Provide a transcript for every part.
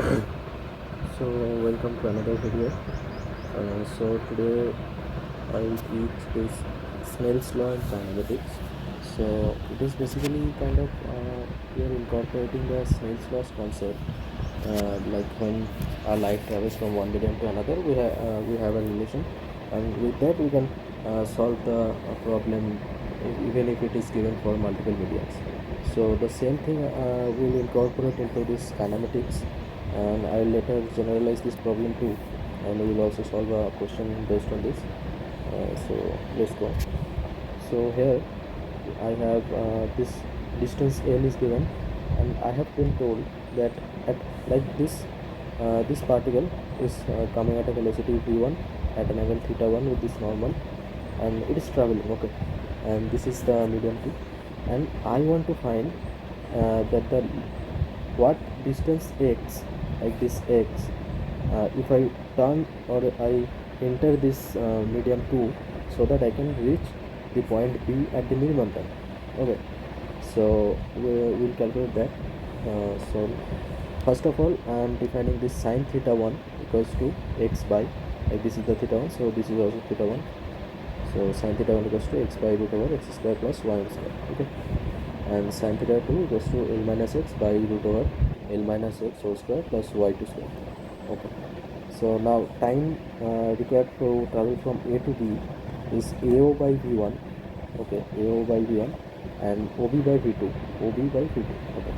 So welcome to another video. So today I'll teach this Snell's law and kinematics. So it is basically kind of we are incorporating the Snell's laws concept. Like when a light travels from one medium to another, we have a relation, and with that we can solve the problem even if it is given for multiple mediums. So the same thing we'll incorporate into this kinematics, and I will later generalize this problem too, and we will also solve a question based on this. So let's go. So here I have this distance L is given, and I have been told that at like this particle is coming at a velocity v1 at an angle θ1 with this normal, and it is traveling, okay, and this is the medium t, and I want to find that the what distance x, like this x, if I turn or I enter this medium 2 so that I can reach the point B at the minimum time. Okay, so we'll calculate that. So first of all, I am defining this sine θ1 equals to x by, like this is the θ1, so this is also θ1. So sine θ1 equals to x by root over x square plus y square. Okay, and sine θ2 equals to L minus x by root over L minus x whole square plus y2 square. Okay, so now time required to travel from A to B is AO by V1. Okay, AO by V1 and OB by V2. OB by V2. Okay,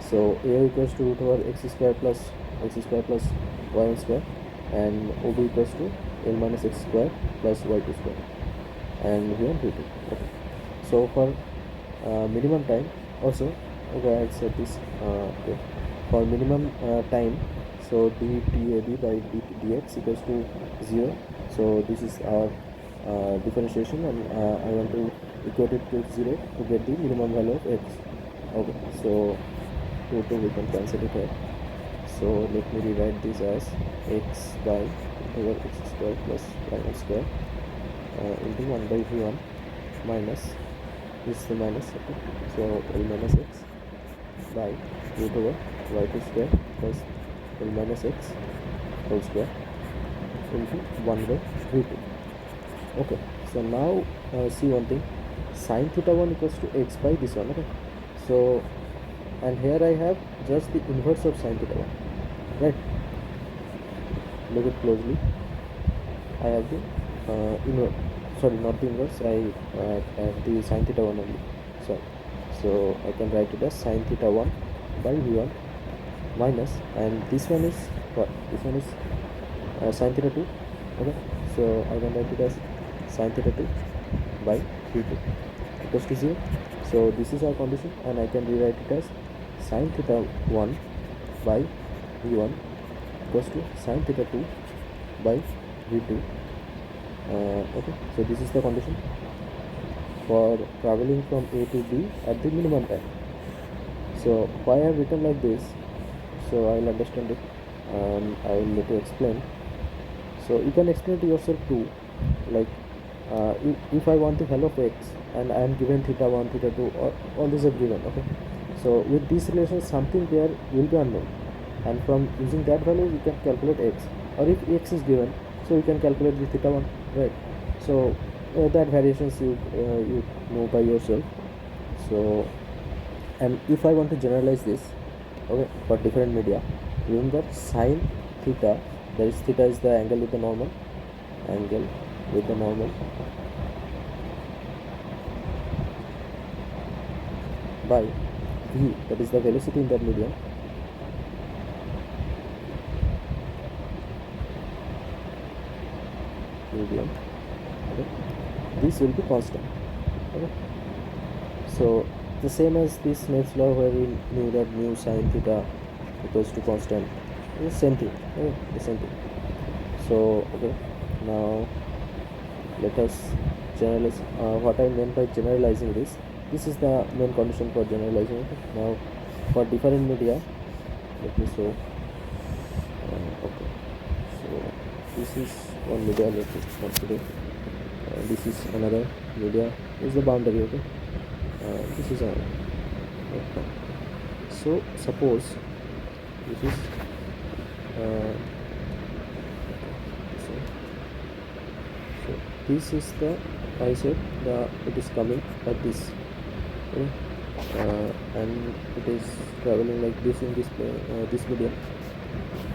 so AO equals to root over x square plus y square, and OB equals to L minus x square plus y2 square, and V1 V2. Okay, so for minimum time also, okay, I had said this. Okay, for minimum time, so dTAB by dx equals to 0. So this is our differentiation, and I want to equate it to 0 to get the minimum value of x. Okay, so we can cancel it here. So let me rewrite this as x by over x square plus y square into 1 by v1 minus this is the minus. Okay, so L minus x by root over y2 square plus L minus x whole square into 1 by v2. Okay, so now see one thing, sine θ1 equals to x by this one. Okay, so and here I have just the inverse of sine θ1, right? Look it closely. I have the inverse, sorry, not the inverse, I have the sine θ1 only. So I can write it as sine θ1 by v1 minus, and this one is what? This one is sine θ2. Okay, so I can write it as sine θ2 by v2 equals to 0. So this is our condition, and I can rewrite it as sine θ1 by v1 equals to sine θ2 by v2. Okay, so this is the condition for traveling from A to B at the minimum time. So why I have written like this, so I will understand it, and I will let you explain. So you can explain to yourself too, like if I want the value of x and I am given θ1, θ2, or all these are given. Okay, so with this relation something there will be unknown, and from using that value we can calculate x, or if x is given, so you can calculate the θ1, right? So that variations you know by yourself. So, and if I want to generalize this, okay, for different media, remember sine theta, that is theta is the angle with the normal, by v, that is the velocity in that medium, okay, this will be constant. Okay, so the same as this Snell's law where we knew that mu sine theta equals to constant, the same thing. Okay, the same thing. So okay, now let us generalize. What I meant by generalizing this is the main condition for generalizing. Okay, now for different media, let me show. Okay, so this is one media, let me consider. This is another media, this is the boundary. Okay, this is another. Okay. So suppose this is uh, so, so this is the, I said the it is coming at this, okay? And it is traveling like this in this this medium,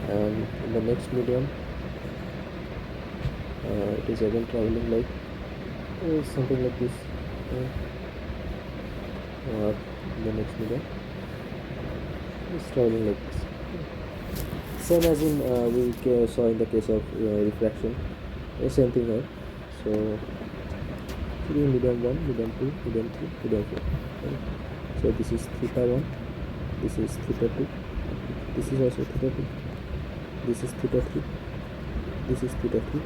and in the next medium it is again traveling like something like this, in the next medium it's traveling like this. Same as in we saw in the case of refraction, same thing, right? So medium 1, medium 2, medium 3, medium 4, right? So this is theta 1, this is theta 2, this is also theta 2, this is theta 3, this is theta 3,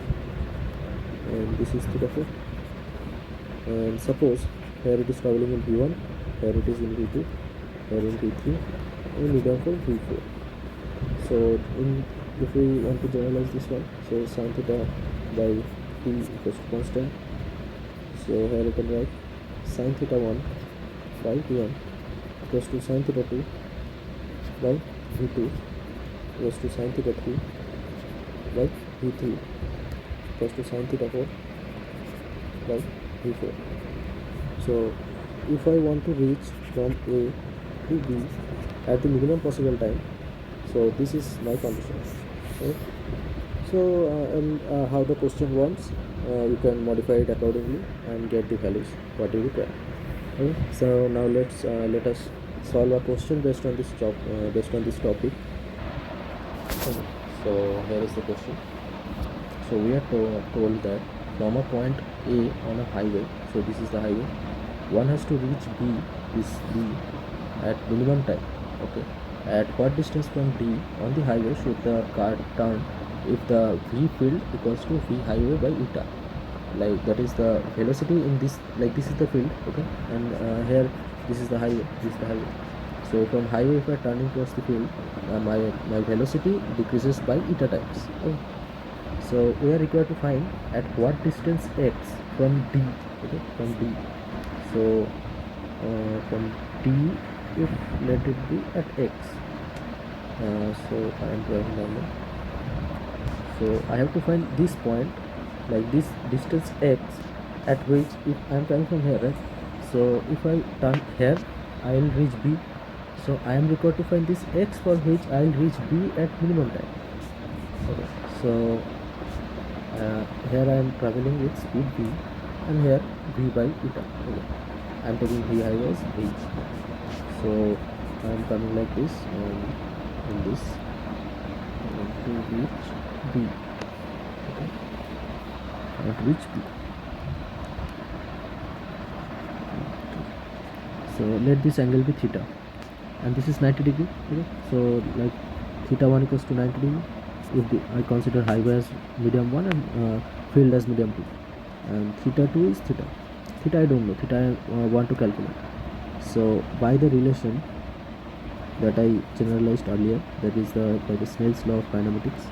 and this is theta 4. And suppose here it is traveling in V1, here it is in V2, here in V3, and medium for V4. So if we want to generalize this one, so sin theta by t equals to constant. So here you can write sin theta 1 by V1 equals to sin theta 2 by V2 equals to sin theta 3 by V3 equals to sin theta 4 by V4. So if I want to reach from A to B at the minimum possible time, so this is my condition, okay? So and how the question wants, you can modify it accordingly and get the values what you require, okay? So now let us solve a question based on this topic. Okay. So here is the question. So we are told that from a point A on a highway, so this is the highway, one has to reach B, this B, at minimum time, okay? At what distance from D on the highway should the car turn if the V field equals to V highway by eta? Like that is the velocity in this, like this is the field, okay? And here this is the highway, this is the highway. So from highway, if I are turning towards the field, my velocity decreases by eta times, okay? So we are required to find at what distance x from D, okay, from D. So from D, if let it be at x, so I am drawing down now. So I have to find this point, like this distance x, at which if I am coming from here, right? So if I turn here, I will reach B. So I am required to find this x for which I will reach B at minimum time. Okay. So here I am traveling with speed v, and here v by eta. Okay. I am taking v highway as v. So I am coming like this, and in this to reach b. Okay. I want to reach b. So let this angle be theta, and this is 90 degree. Okay. So like theta 1 equals to 90 degree. If I consider highway as medium 1 and field as medium 2, and theta 2 is theta. Theta I don't know, theta I want to calculate. So by the relation that I generalized earlier, that is by the Snell's law of kinematics,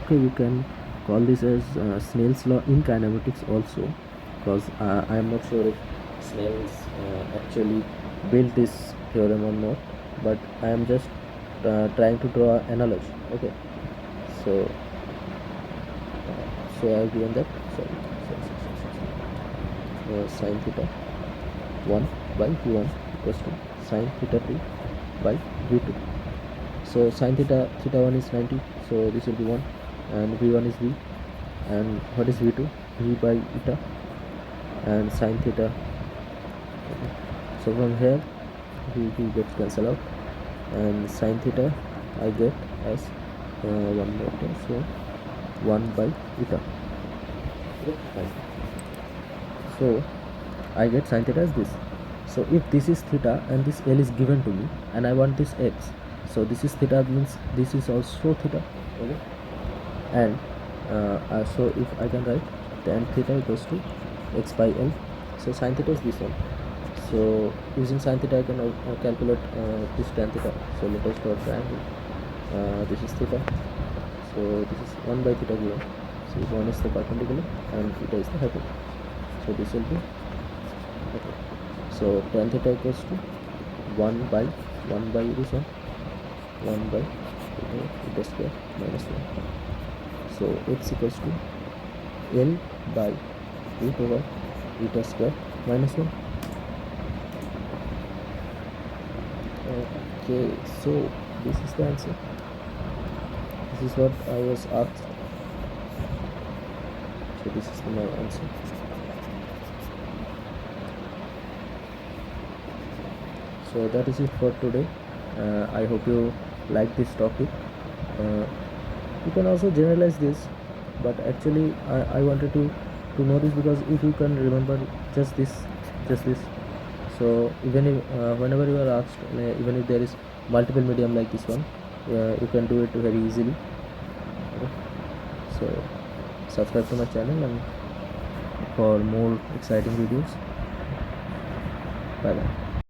okay, you can call this as Snell's law in kinematics also, because I am not sure if Snell's actually built this theorem or not, but I am just trying to draw an analogy, okay? So I have given that, sin theta 1 by v1 equals to sin theta 2 by v2. So sin theta 1 is 90, so this will be 1, and v1 is v, and what is v2? V by eta, and sin theta. Okay. So from here v gets cancelled out, and sin theta I get as 1 more time, so 1 by eta. Okay. So I get sin theta as this. So if this is theta and this L is given to me, and I want this x, so this is theta, means this is also theta, okay? And so if I can write tan theta equals to x by L, so sin theta is this one. So using sin theta I can calculate this tan theta. So let us draw triangle. This is theta, so this is 1 by theta given. So 1 is the perpendicular and theta is the hypotenuse. So this will be okay. So tan theta equals to 1 by this one, 1 by eta square minus 1. So x equals to L by root over eta square minus 1. Okay, so this is the answer. This is what I was asked. So this is my answer. So that is it for today. I hope you like this topic. You can also generalize this, but actually I wanted to know this because if you can remember just this, so even if whenever you are asked, even if there is multiple medium like this one, you can do it very easily. Okay. So subscribe to my channel and for more exciting videos. Bye bye.